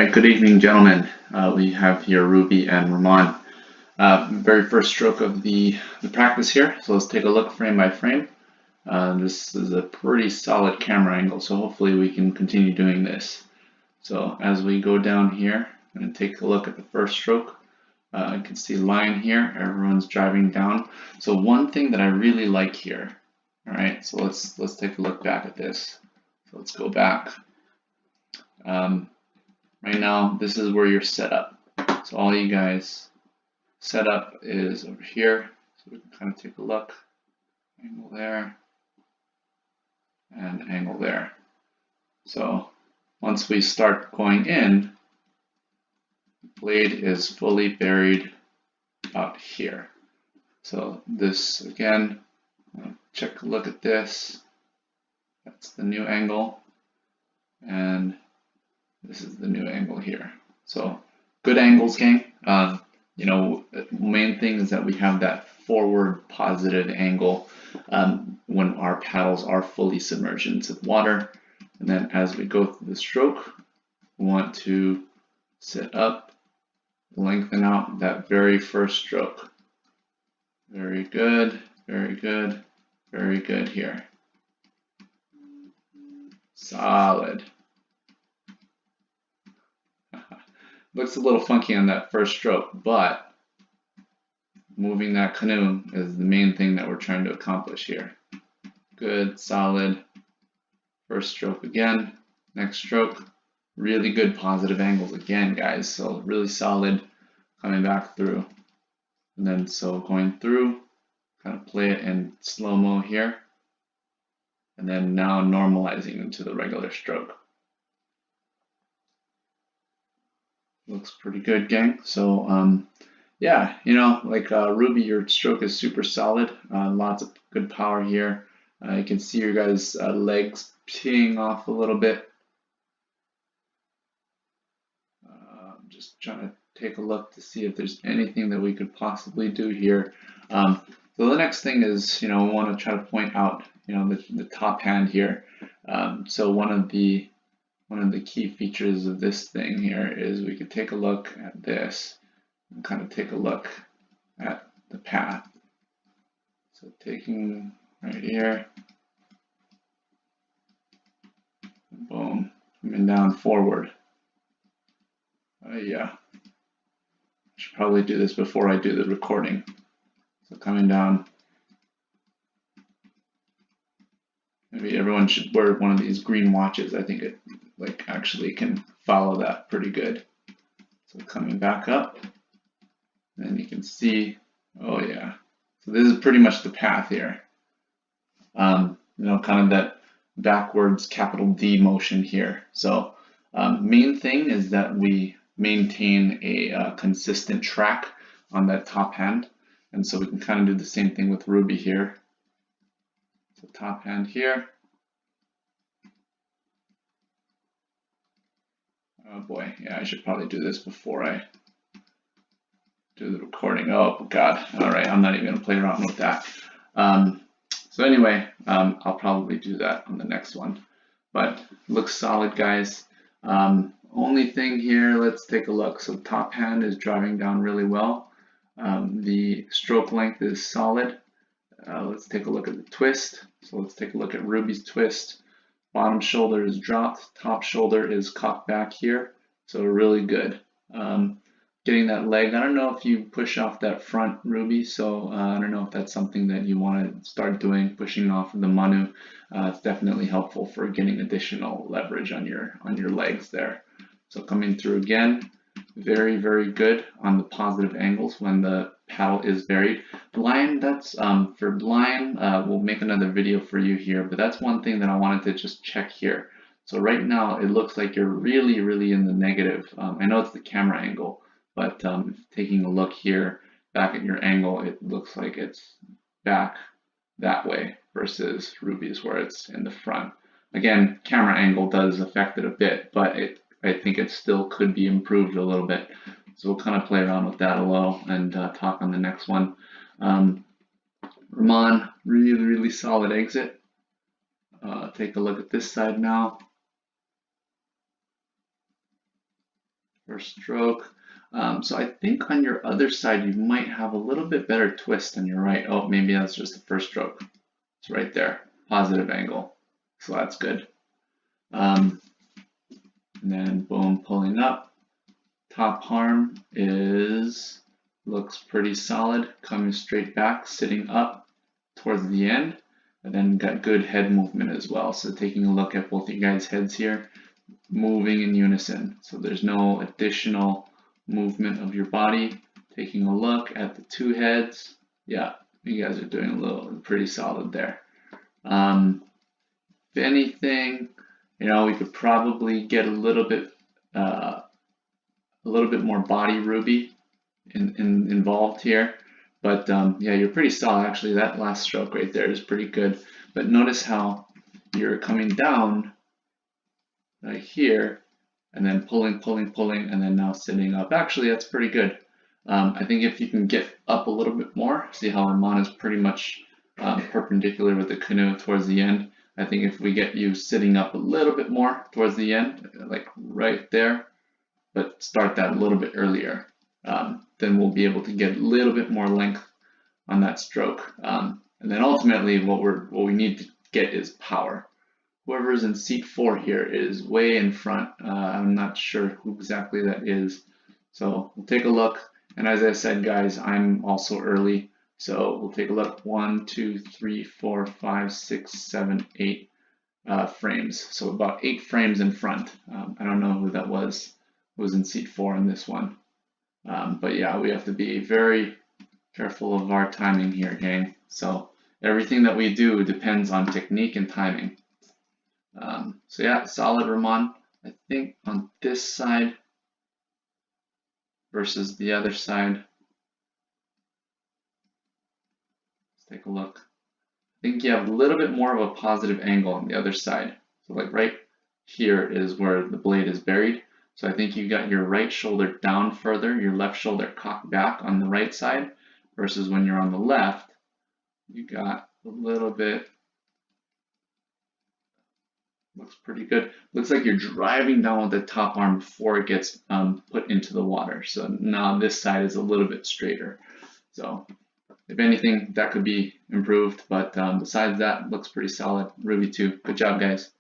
right, good evening, gentlemen. We have here Rubie and Ramon. Very first stroke of the practice here. So let's take a look frame by frame. This is a pretty solid camera angle, so hopefully we can continue doing this. So as we go down here and take a look at the first stroke, you can see line here, everyone's driving down. So one thing that I really like here, all right, so let's take a look back at this. So let's go back. Right now, this is where you're set up. So all you guys set up is over here. So we can kind of take a look. Angle there and angle there. So once we start going in, the blade is fully buried out here. So this again, check a look at this. That's the new angle. And this is the new angle here. So good angles, gang. You know, main thing is that we have that forward positive angle when our paddles are fully submerged into the water. And then as we go through the stroke, we want to sit up, lengthen out that very first stroke. Very good, very good, very good here. Solid. Looks a little funky on that first stroke, but moving that canoe is the main thing that we're trying to accomplish here. Good, solid. First stroke again. Next stroke. Really good positive angles again, guys. So really solid coming back through. And then so going through, kind of play it in slow-mo here. And then now normalizing into the regular stroke. Looks pretty good, gang. So yeah, you know, like Rubie, your stroke is super solid. Lots of good power here. You can see your guys' legs peeing off a little bit. Just trying to take a look to see if there's anything that we could possibly do here. So the next thing is, you know, we want to try to point out, you know, the top hand here. So one of the key features of this thing here is we could take a look at this and kind of take a look at the path. So taking right here, boom, coming down forward. Yeah, I should probably do this before I do the recording. So coming down. Maybe everyone should wear one of these green watches. I think it like actually can follow that pretty good. So coming back up, and you can see, oh yeah. So this is pretty much the path here. You know, kind of that backwards capital D motion here. So main thing is that we maintain a consistent track on that top hand. And so we can kind of do the same thing with Rubie here. So top hand here. Oh boy, yeah, I should probably do this before I do the recording. Oh God, all right, I'm not even gonna play around with that. So anyway, I'll probably do that on the next one. But looks solid, guys. Only thing here, let's take a look. So top hand is driving down really well. The stroke length is solid. Let's take a look at the twist. So let's take a look at Rubie's twist. Bottom shoulder is dropped, top shoulder is cocked back here. So really good. Getting that leg, I don't know if you push off that front, Rubie, so I don't know if that's something that you want to start doing, pushing off of the manu. It's definitely helpful for getting additional leverage on your legs there. So coming through again, very, very good on the positive angles when the paddle is buried. Blind, that's for blind, we'll make another video for you here, but that's one thing that I wanted to just check here. So right now it looks like you're really, really in the negative. I know it's the camera angle, but taking a look here back at your angle, it looks like it's back that way versus Rubie's where it's in the front. Again, camera angle does affect it a bit, but I think it still could be improved a little bit. So we'll kind of play around with that a little and talk on the next one. Ramon, really, really solid exit. Take a look at this side now. first stroke. So I think on your other side you might have a little bit better twist on your right. Oh, maybe that's just the first stroke. It's right there, positive angle. So that's good. And then boom, pulling up. Top arm looks pretty solid, coming straight back, sitting up towards the end, and then got good head movement as well. So taking a look at both you guys' heads here, moving in unison. So there's no additional movement of your body. Taking a look at the two heads, yeah, you guys are doing pretty solid there. If anything, we could probably get a little bit more body Rubie involved here, but yeah, you're pretty solid. Actually, that last stroke right there is pretty good. But notice how you're coming down right here, and then pulling, and then now sitting up. Actually, that's pretty good. I think if you can get up a little bit more, see how Ramon is pretty much perpendicular with the canoe towards the end. I think if we get you sitting up a little bit more towards the end, like right there, but start that a little bit earlier, then we'll be able to get a little bit more length on that stroke. And then ultimately what we need to get is power. Whoever's in seat 4 here is way in front. I'm not sure who exactly that is. So we'll take a look. And as I said, guys, I'm also early. So we'll take a look. 1, 2, 3, 4, 5, 6, 7, 8 frames. So about 8 frames in front. I don't know who that was. Was in seat 4 in this one. But yeah, we have to be very careful of our timing here, gang. So everything that we do depends on technique and timing. So yeah, solid Ramon. I think on this side versus the other side. Let's take a look. I think you have a little bit more of a positive angle on the other side. So like right here is where the blade is buried. So I think you got your right shoulder down further, your left shoulder cocked back on the right side, versus when you're on the left, you got a little bit, looks pretty good. Looks like you're driving down with the top arm before it gets put into the water. So now this side is a little bit straighter. So if anything, that could be improved, but besides that, looks pretty solid. Rubie 2, good job, guys.